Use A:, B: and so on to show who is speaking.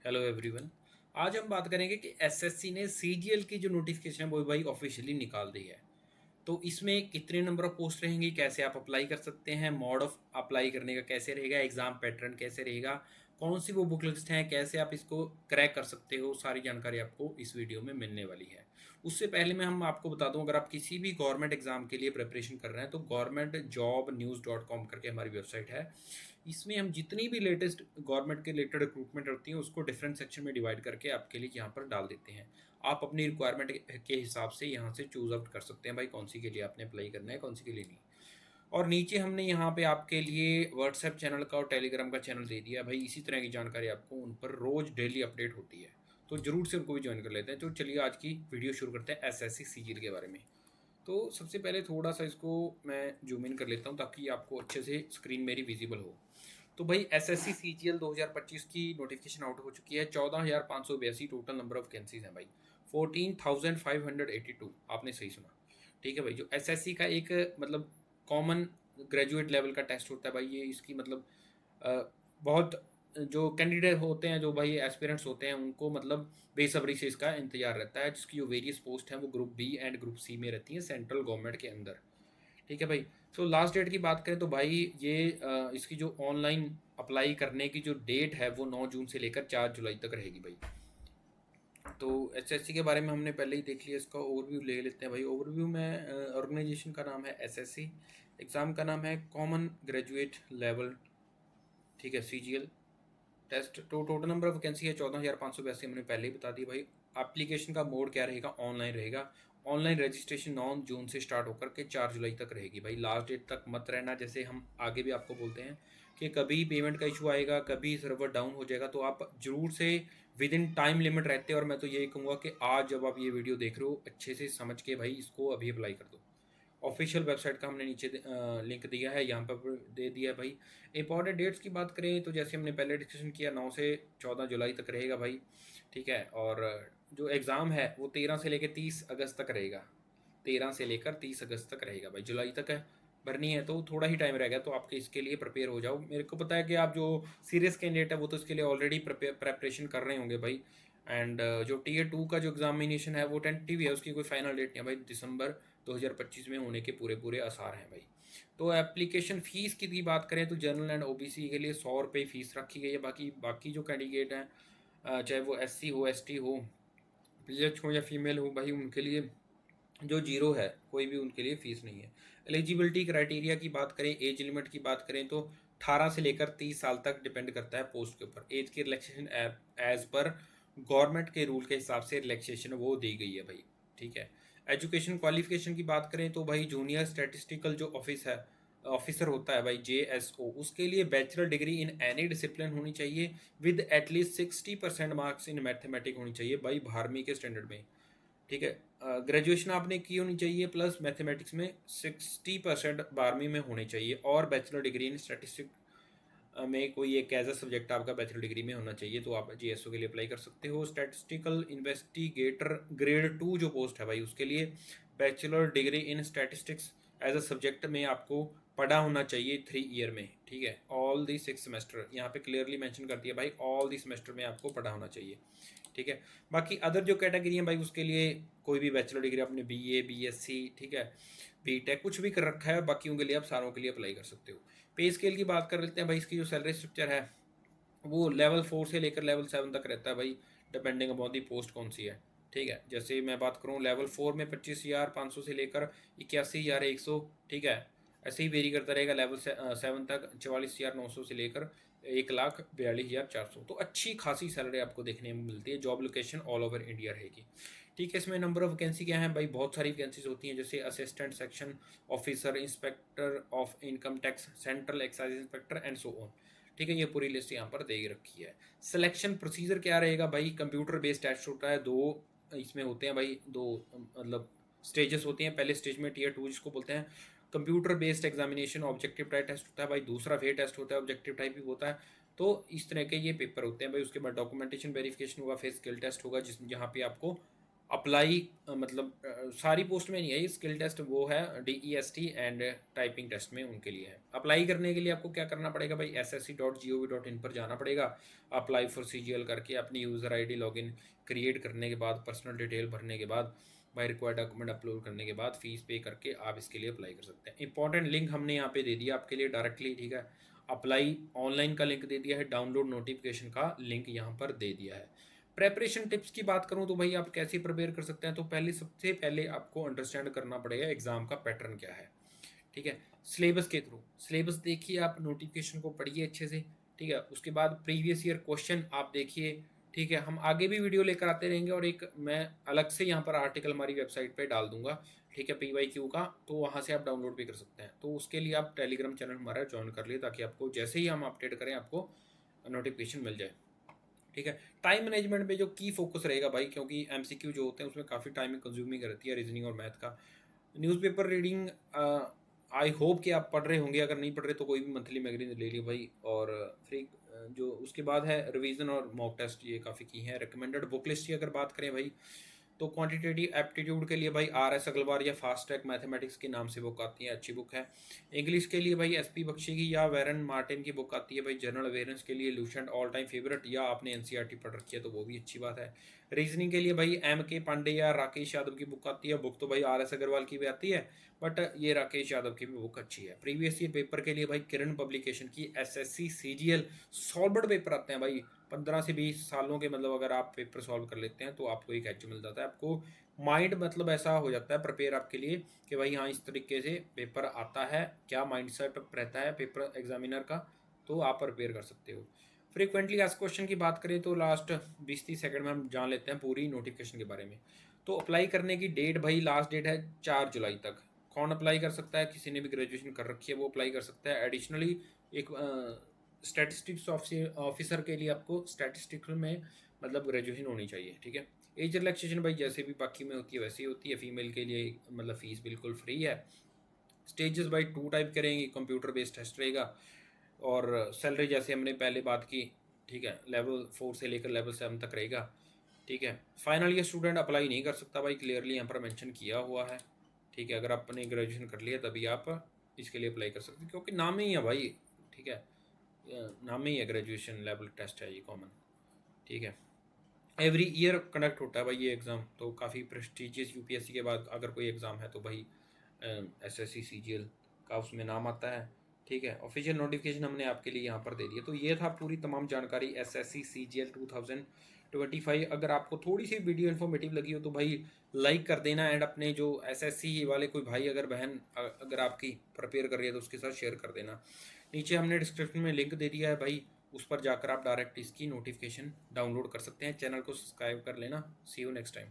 A: Hello everyone. आज हम बात करेंगे कि एसएससी ने सीजीएल की जो नोटिफिकेशन है वो भाई ऑफिशियली निकाल दी है। तो इसमें कितने नंबर ऑफ पोस्ट रहेंगी, कैसे आप अप्लाई कर सकते हैं, मोड ऑफ अप्लाई करने का कैसे रहेगा, एग्जाम पैटर्न कैसे रहेगा, कौन सी वो बुक लिस्ट है, कैसे आप इसको क्रैक कर सकते हो, सारी जानकारी आपको इस वीडियो में मिलने वाली है। उससे पहले मैं हम आपको बता दूं, अगर आप किसी भी गवर्नमेंट एग्जाम के लिए प्रिपरेशन कर रहे हैं तो government job news dot com करके हमारी वेबसाइट है। इसमें हम जितनी भी लेटेस्ट गवर्नमेंट के रिलेटेड रिक्रूटमेंट होती है उसको डिफरेंट सेक्शन में डिवाइड करके आपके लिए यहाँ पर डाल देते हैं। आप अपनी रिक्वायरमेंट के हिसाब से यहाँ से चूज आउट कर सकते हैं भाई कौन सी के लिए आपने अप्लाई करना है, कौन सी के लिए नहीं। और नीचे हमने यहाँ पे आपके लिए व्हाट्सएप चैनल का और टेलीग्राम का चैनल दे दिया है भाई। इसी तरह की जानकारी आपको उन पर रोज डेली अपडेट होती है, तो जरूर से उनको भी ज्वाइन कर लेते हैं। तो चलिए आज की वीडियो शुरू करते हैं एसएससी सीजीएल के बारे में। तो सबसे पहले थोड़ा सा इसको मैं जूम इन कर लेता हूँ ताकि आपको अच्छे से स्क्रीन मेरी विजिबल हो। तो भाई एसएससी सीजीएल 2025 की नोटिफिकेशन आउट हो चुकी है। 14,582 टोटल नंबर ऑफ वैकेंसीज हैं भाई। 14,582, आपने सही सुना। ठीक है भाई, जो एसएससी का एक मतलब कॉमन ग्रेजुएट लेवल का टेस्ट होता है भाई, ये इसकी मतलब बहुत जो कैंडिडेट होते हैं, जो भाई एस्पिरेंट्स होते हैं, उनको मतलब बेसब्री से इसका इंतजार रहता है। जिसकी जो वेरियस पोस्ट हैं वो group B and group C में रहती हैं सेंट्रल गवर्नमेंट के अंदर। ठीक है भाई। सो लास्ट डेट की बात करें तो भाई ये इसकी जो ऑनलाइन अप्लाई करने की जो डेट है वो 9 जून से लेकर 4 जुलाई तक रहेगी भाई। तो एसएससी के बारे में हमने पहले ही देख लिया, इसका ओवरव्यू ले लेते हैं भाई। ओवरव्यू में ऑर्गेनाइजेशन का नाम है एसएससी, एग्ज़ाम का नाम है कॉमन ग्रेजुएट लेवल, ठीक है, सीजीएल टेस्ट। तो टोटल नंबर ऑफ वैकेंसी है 14,582, हमने पहले ही बता दी भाई। एप्लीकेशन का मोड क्या रहेगा, ऑनलाइन रहेगा। ऑनलाइन रजिस्ट्रेशन 9 जून से स्टार्ट होकर के 4 जुलाई तक रहेगी भाई। लास्ट डेट तक मत रहना, जैसे हम आगे भी आपको बोलते हैं कि कभी पेमेंट का इशू आएगा, कभी सर्वर डाउन हो जाएगा, तो आप जरूर से विद इन टाइम लिमिट रहते हैं। और मैं तो यही कहूँगा कि आज जब आप ये वीडियो देख रहे हो अच्छे से समझ के भाई इसको अभी अप्लाई कर दो। ऑफिशियल वेबसाइट का हमने नीचे लिंक दिया है, यहाँ पर दे दिया है भाई। इंपॉर्टेंट डेट्स की बात करें तो जैसे हमने पहले डिस्कशन किया, 9 से 14 जुलाई तक रहेगा भाई। ठीक है। और जो एग्ज़ाम है वो 13 से लेकर 30 अगस्त तक रहेगा। 13 से लेकर 30 अगस्त तक रहेगा भाई। जुलाई तक है भरनी है, तो थोड़ा ही टाइम रह गया, तो आपके इसके लिए प्रिपेयर हो जाओ। मेरे को पता है कि आप जो सीरियस कैंडिडेट है वो तो इसके लिए ऑलरेडी प्रेपरेशन कर रहे होंगे भाई। एंड जो टीयर 2 का जो एग्जामिनेशन है वो टेंटेटिव है, उसकी कोई फाइनल डेट नहीं है भाई। दिसंबर 2025 में होने के पूरे पूरे आसार हैं भाई। तो एप्लीकेशन फ़ीस की बात करें तो जनरल एंड ओबीसी के लिए 100 रुपये फ़ीस रखी गई है। बाकी बाकी जो कैंडिडेट हैं, चाहे वो एससी हो, एसटी हो, पीएच हो या फीमेल हो भाई, उनके लिए जो जीरो है कोई भी उनके लिए फ़ीस नहीं है। एलिजिबिलिटी क्राइटेरिया की बात करें, एज लिमिट की बात करें तो 18 से लेकर 30 साल तक डिपेंड करता है पोस्ट के ऊपर। एज की रिलैक्सेशन एज पर गवर्नमेंट के रूल के हिसाब से रिलैक्सेशन वो दी गई है भाई। ठीक है। एजुकेशन क्वालिफिकेशन की बात करें तो भाई जूनियर स्टैटिस्टिकल जो ऑफिसर होता है भाई, जेएसओ, उसके लिए bachelor degree in any discipline होनी चाहिए with at least 60% marks in mathematic होनी चाहिए भाई, 12वीं के स्टैंडर्ड में। ठीक है। ग्रेजुएशन आपने की होनी चाहिए प्लस मैथमेटिक्स में 60% 12वीं में होनी चाहिए, और बैचलर डिग्री इन स्टैटिस्टिक में कोई एक एज अ सब्जेक्ट आपका बैचलर डिग्री में होना चाहिए, तो आप जीएसओ के लिए अप्लाई कर सकते हो। स्टैटिस्टिकल इन्वेस्टिगेटर ग्रेड 2 जो पोस्ट है भाई, उसके लिए bachelor degree in statistics as a subject में आपको पढ़ा होना चाहिए 3 ईयर में। ठीक है। ऑल दी 6 सेमेस्टर, यहाँ पे क्लियरली मेंशन कर दिया भाई, ऑल दी सेमेस्टर में आपको पढ़ा होना चाहिए। ठीक है। बाकी अदर जो कैटेगरी है भाई उसके लिए कोई भी बैचलर डिग्री आपने बीए, बीएससी, ठीक है, बीटेक कुछ भी कर रखा है, बाकी के लिए आप सारों के लिए अप्लाई कर सकते हो। पे स्केल की बात कर लेते हैं भाई। इसकी जो सैलरी स्ट्रक्चर है वो लेवल 4 से लेकर लेवल 7 तक रहता है भाई, डिपेंडिंग अपॉन दी पोस्ट कौन सी है। ठीक है। जैसे मैं बात करूँ लेवल 4 में 25,500 से लेकर 81,100, ठीक है, ऐसे ही वेरी करता रहेगा। लेवल 7 तक 44,900 से लेकर 1,42,400। तो अच्छी खासी सैलरी आपको देखने में मिलती है। Job location all over India रहेगी। ठीक है। इसमें नंबर ऑफ वैकेंसी क्या है भाई, बहुत सारी वैकेंसीज होती हैं, जैसे assistant section officer, inspector of income tax, central excise inspector and so on. ठीक है। ये पूरी लिस्ट यहाँ पर दे रखी है। सिलेक्शन प्रोसीजर क्या रहेगा भाई, कंप्यूटर बेस्ड टेस्ट होता है। दो इसमें होते हैं भाई, दो मतलब स्टेजेस होती हैं। पहले स्टेज में टीयर 2 जिसको बोलते हैं computer based examination, objective type test होता है भाई। दूसरा वे टेस्ट होता है, ऑब्जेक्टिव टाइप भी होता है। तो इस तरह के ये पेपर होते हैं भाई। उसके बाद डॉक्यूमेंटेशन वेरिफिकेशन होगा, फिर स्किल टेस्ट होगा, जिस जहाँ पे आपको अप्लाई मतलब सारी पोस्ट में नहीं है ये स्किल टेस्ट, वो है DEST एंड टाइपिंग टेस्ट में उनके लिए है। अप्लाई करने के लिए आपको क्या करना पड़ेगा भाई, ssc.gov.in पर जाना पड़ेगा। अप्लाई फॉर CGL करके अपनी यूज़र ID लॉगिन क्रिएट करने के बाद, पर्सनल डिटेल भरने के बाद, भाई रिक्वायर्ड डॉक्यूमेंट अपलोड करने के बाद, फीस पे करके आप इसके लिए अप्लाई कर सकते हैं। इंपॉर्टेंट लिंक हमने यहाँ पे दे दिया आपके लिए डायरेक्टली, ठीक है। अप्लाई ऑनलाइन का लिंक दे दिया है, डाउनलोड नोटिफिकेशन का लिंक यहाँ पर दे दिया है। प्रेपरेशन टिप्स की बात करूं तो भाई आप कैसे प्रिपेयर कर सकते हैं, तो पहले सबसे पहले आपको अंडरस्टैंड करना पड़ेगा एग्जाम का पैटर्न क्या है, ठीक है। सिलेबस के थ्रू सिलेबस देखिए, आप नोटिफिकेशन को पढ़िए अच्छे से, ठीक है। उसके बाद प्रीवियस ईयर क्वेश्चन आप देखिए, ठीक है। हम आगे भी वीडियो लेकर आते रहेंगे और एक मैं अलग से यहाँ पर आर्टिकल हमारी वेबसाइट पे डाल दूंगा, ठीक है, PYQ का, तो वहाँ से आप डाउनलोड भी कर सकते हैं। तो उसके लिए आप टेलीग्राम चैनल हमारा ज्वाइन कर लिए, ताकि आपको जैसे ही हम अपडेट करें आपको नोटिफिकेशन मिल जाए, ठीक है। टाइम मैनेजमेंट पे जो की फोकस रहेगा भाई, क्योंकि MCQ जो होते हैं उसमें काफ़ी टाइम कंज्यूमिंग रहती है, रीजनिंग और मैथ का। न्यूज़पेपर रीडिंग आई होप कि आप पढ़ रहे होंगे, अगर नहीं पढ़ रहे तो कोई भी मंथली मैगजीन ले लियो भाई। और फिर जो उसके बाद है रिवीजन और मॉक टेस्ट, ये काफ़ी की है। रिकमेंडेड बुक लिस्ट की अगर बात करें भाई, तो क्वांटिटेटिव एप्टीट्यूड के लिए भाई RS अग्रवाल या फास्ट ट्रैक मैथमेटिक्स के नाम से बुक आती है, अच्छी बुक है। इंग्लिश के लिए भाई SP बख्शी की या वेरन मार्टिन की बुक आती है भाई। जनरल अवेयरनेस के लिए लूसेंट ऑल टाइम फेवरेट, या आपने NCERT पढ़ रखी है तो वो भी अच्छी बात है। रीजनिंग के लिए भाई MK पांडे या राकेश यादव की बुक आती है। बुक तो भाई RS अग्रवाल की भी आती है, बट ये राकेश यादव की भी बुक अच्छी है। प्रीवियस ईयर पेपर के लिए भाई किरण पब्लिकेशन की SSC CGL सॉल्वर्ड पेपर आते हैं भाई। 15 से 20 सालों के, मतलब अगर आप पेपर सॉल्व कर लेते हैं तो आपको एक एज मिल जाता है। आपको माइंड मतलब ऐसा हो जाता है प्रिपेयर आपके लिए कि भाई हाँ इस तरीके से पेपर आता है, क्या माइंड सेट रहता है पेपर एग्जामिनर का, तो आप प्रिपेयर कर सकते हो। फ्रीक्वेंटली आस्क्ड क्वेश्चन की बात करें तो लास्ट 20-30 सेकंड में हम जान लेते हैं पूरी नोटिफिकेशन के बारे में। तो अप्लाई करने की डेट भाई, लास्ट डेट है 4 जुलाई तक। कौन अप्लाई कर सकता है, किसी ने भी ग्रेजुएशन कर रखी है वो अप्लाई कर सकता है। एडिशनली एक स्टैटिस्टिक्स ऑफिसर के लिए आपको स्टैटिस्टिक्स में मतलब ग्रेजुएशन होनी चाहिए, ठीक है। एज रिलैक्सेशन भाई जैसे भी बाकी में होती है वैसे ही होती है। फीमेल के लिए मतलब फ़ीस बिल्कुल फ्री है। स्टेजेस भाई 2 टाइप करेंगे, कंप्यूटर बेस्ड टेस्ट रहेगा, और सैलरी जैसे हमने पहले बात की, ठीक है, लेवल 4 से लेकर लेवल 7 तक रहेगा, ठीक है। फाइनल ईयर स्टूडेंट अप्लाई नहीं कर सकता भाई, क्लियरली यहाँ पर मेंशन किया हुआ है, ठीक है। अगर आपने ग्रेजुएशन कर लिया तभी आप इसके लिए अप्लाई कर सकते हैं, क्योंकि नाम ही है भाई, ठीक है, नाम ही है, ग्रेजुएशन लेवल टेस्ट है ये कॉमन, ठीक है। एवरी ईयर कंडक्ट होता है भाई ये एग्ज़ाम, तो काफ़ी प्रेस्टिजियस UPSC के बाद अगर कोई एग्ज़ाम है तो भाई SSC CGL का उसमें नाम आता है, ठीक है। ऑफिशियल नोटिफिकेशन हमने आपके लिए यहाँ पर दे दिया। तो ये था पूरी तमाम जानकारी SSC CGL 2025। अगर आपको थोड़ी सी वीडियो इन्फॉर्मेटिव लगी हो तो भाई लाइक कर देना, एंड अपने जो SSC वाले कोई भाई अगर बहन अगर आपकी प्रिपेयर कर रही है तो उसके साथ शेयर कर देना। नीचे हमने डिस्क्रिप्शन में लिंक दे दिया है भाई, उस पर जाकर आप डायरेक्ट इसकी नोटिफिकेशन डाउनलोड कर सकते हैं। चैनल को सब्सक्राइब कर लेना। सी यू नेक्स्ट टाइम।